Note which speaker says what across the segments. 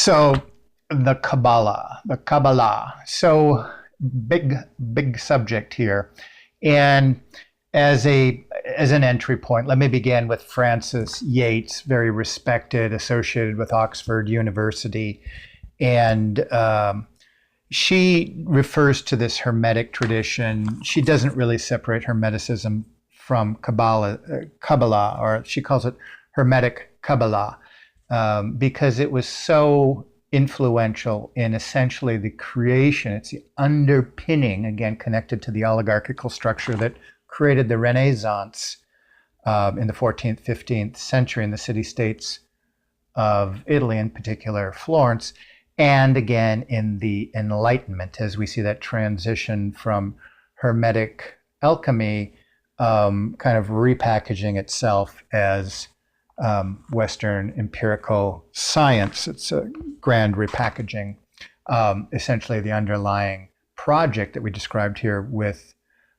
Speaker 1: So the Kabbalah. So big subject here. And as an entry point, let me begin with Frances Yates, very respected, associated with Oxford University. And she refers to this Hermetic tradition. She doesn't really separate Hermeticism from Kabbalah, or she calls it Hermetic Kabbalah, because it was so influential in essentially the creation. It's the underpinning, again, connected to the oligarchical structure that created the Renaissance in the 14th, 15th century in the city-states of Italy, in particular Florence, and again in the Enlightenment, as we see that transition from Hermetic alchemy kind of repackaging itself as Western empirical science. It's a grand repackaging. Essentially, the underlying project that we described here with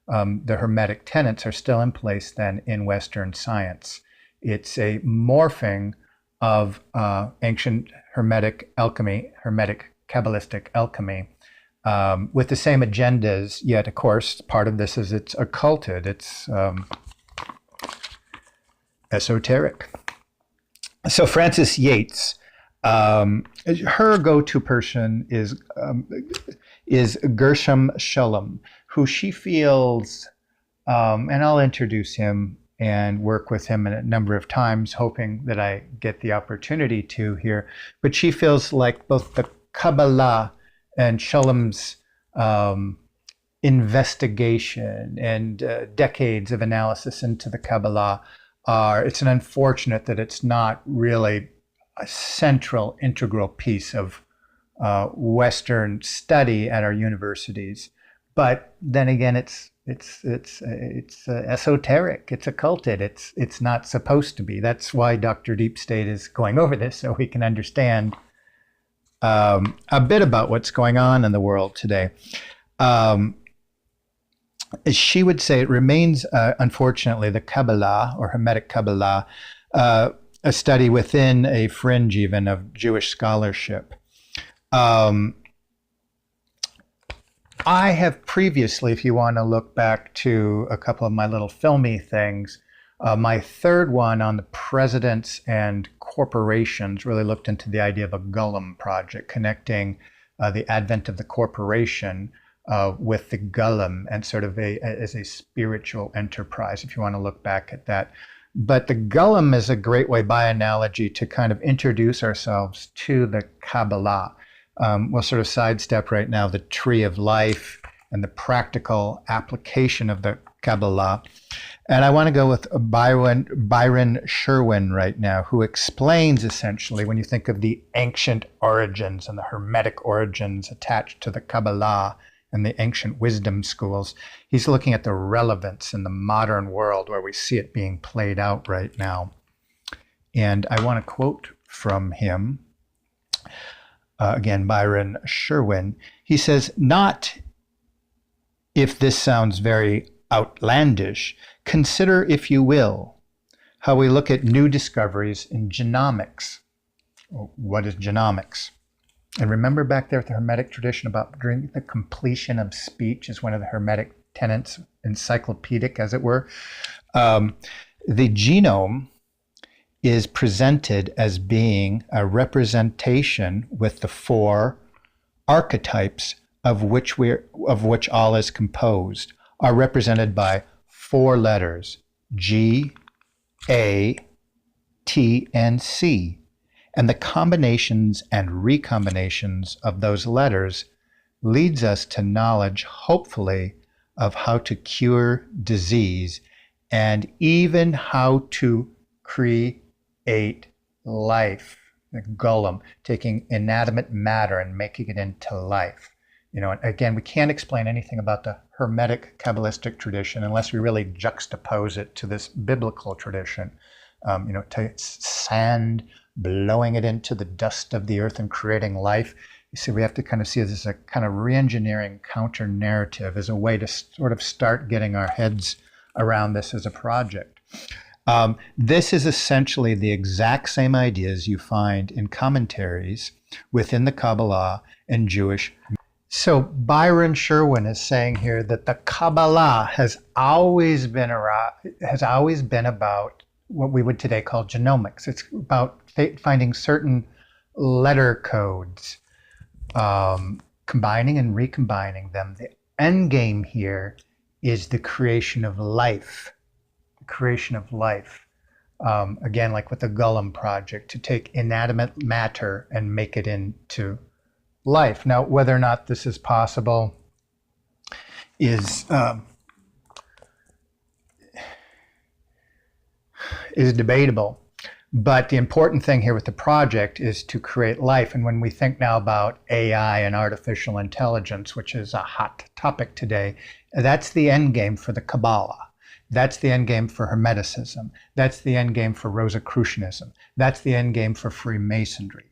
Speaker 1: the Hermetic tenets are still in place then in Western science. It's a morphing of ancient Hermetic alchemy, Hermetic Kabbalistic alchemy, with the same agendas, yet, of course, part of this is it's occulted, it's esoteric. So Frances Yates, her go-to person is Gershom Scholem, who she feels, and I'll introduce him and work with him a number of times, hoping that I get the opportunity to here. But she feels like both the Kabbalah and Scholem's investigation and decades of analysis into the Kabbalah it's an unfortunate that it's not really a central, integral piece of Western study at our universities. But then again, it's esoteric. It's occulted. It's not supposed to be. That's why Dr. Deep State is going over this, so we can understand a bit about what's going on in the world today. She would say it remains, unfortunately, the Kabbalah or Hermetic Kabbalah, a study within a fringe even of Jewish scholarship. I have previously, if you want to look back to a couple of my little filmy things, my third one on the presidents and corporations really looked into the idea of a Golem project, connecting the advent of the corporation with the Golem and sort of as a spiritual enterprise, if you want to look back at that. But the Golem is a great way, by analogy, to kind of introduce ourselves to the Kabbalah. We'll sort of sidestep right now the tree of life and the practical application of the Kabbalah. And I want to go with Byron Sherwin right now, who explains essentially, when you think of the ancient origins and the Hermetic origins attached to the Kabbalah and the ancient wisdom schools, he's looking at the relevance in the modern world where we see it being played out right now. And I want to quote from him. Again, Byron Sherwin. He says, "Not if this sounds very outlandish, consider, if you will, how we look at new discoveries in genomics." What is genomics? And remember back there at the Hermetic tradition about during the completion of speech is one of the Hermetic tenets, encyclopedic as it were. The genome is presented as being a representation with the four archetypes of which all is composed, are represented by four letters, G, A, T, and C. And the combinations and recombinations of those letters leads us to knowledge, hopefully, of how to cure disease and even how to create life. The Golem, taking inanimate matter and making it into life. You know, again, we can't explain anything about the Hermetic Kabbalistic tradition unless we really juxtapose it to this biblical tradition. Sand, blowing it into the dust of the earth and creating life. You see, we have to kind of see this as a kind of re-engineering counter-narrative as a way to sort of start getting our heads around this as a project. This is essentially the exact same ideas you find in commentaries within the Kabbalah and Jewish. So Byron Sherwin is saying here that the Kabbalah has always been about what we would today call genomics. It's about finding certain letter codes, combining and recombining them. The end game here is the creation of life. The creation of life. Again, like with the Golem project, to take inanimate matter and make it into life. Now, whether or not this is possible is debatable. But the important thing here with the project is to create life. And when we think now about AI and artificial intelligence, which is a hot topic today, that's the end game for the Kabbalah. That's the end game for Hermeticism. That's the end game for Rosicrucianism. That's the end game for Freemasonry.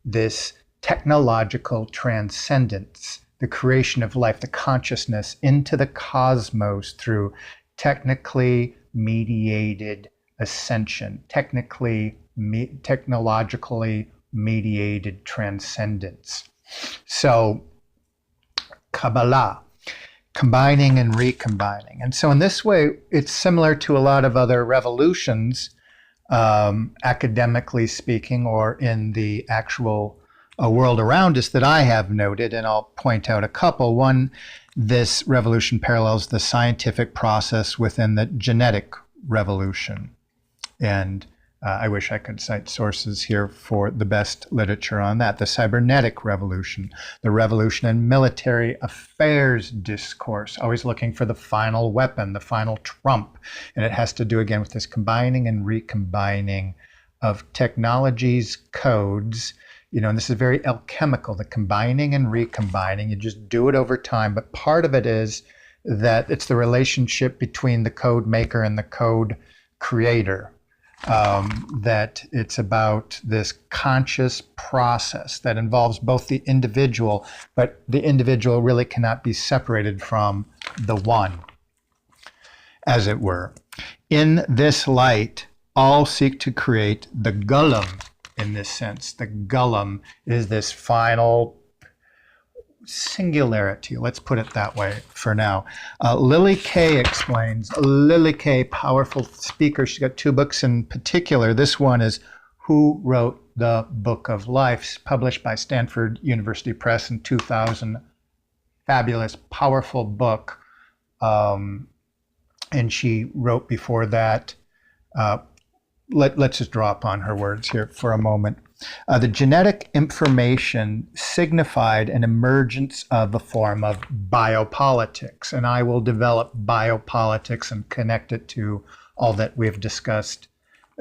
Speaker 1: This technological transcendence, the creation of life, the consciousness into the cosmos through technically mediated ascension, technologically mediated transcendence. So, Kabbalah, combining and recombining. And so in this way, it's similar to a lot of other revolutions, academically speaking, or in the actual world around us that I have noted, and I'll point out a couple. One, this revolution parallels the scientific process within the genetic revolution. And I wish I could cite sources here for the best literature on that. The cybernetic revolution, the revolution in military affairs discourse, always looking for the final weapon, the final trump. And it has to do again with this combining and recombining of technologies, codes, and this is very alchemical, the combining and recombining. You just do it over time. But part of it is that it's the relationship between the code maker and the code creator. That it's about this conscious process that involves both the individual, but the individual really cannot be separated from the one, as it were. In this light, all seek to create the golem in this sense. The golem is this final singularity, let's put it that way for now. Lily Kay explains. Lily Kay, powerful speaker. She's got 2 books in particular. This one is Who Wrote the Book of Life, published by Stanford University Press in 2000. Fabulous, powerful book. And she wrote before that. Let's just draw upon her words here for a moment. The genetic information signified an emergence of a form of biopolitics, and I will develop biopolitics and connect it to all that we've discussed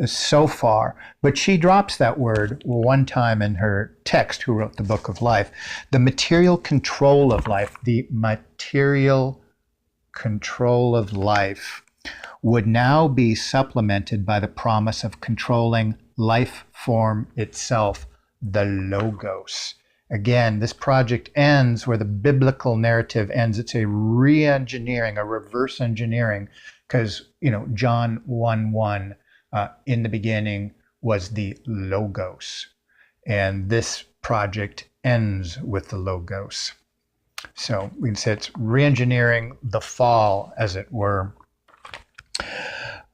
Speaker 1: so far. But she drops that word one time in her text, Who Wrote the Book of Life. The material control of life, the material control of life would now be supplemented by the promise of controlling life form itself, the logos. Again, this project ends where the biblical narrative ends. It's a re-engineering, a reverse engineering, because, John 1:1, in the beginning was the logos. And this project ends with the logos. So we can say it's re-engineering the fall, as it were.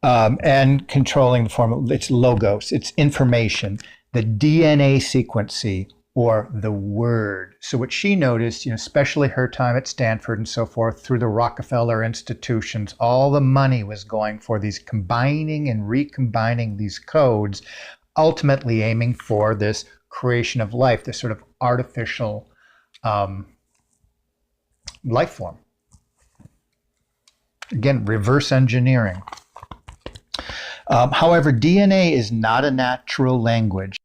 Speaker 1: And controlling the form, it's logos, it's information, the DNA sequency, or the word. So what she noticed, especially her time at Stanford and so forth, through the Rockefeller institutions, all the money was going for these combining and recombining these codes, ultimately aiming for this creation of life, this sort of artificial life form. Again, reverse engineering. However, DNA is not a natural language.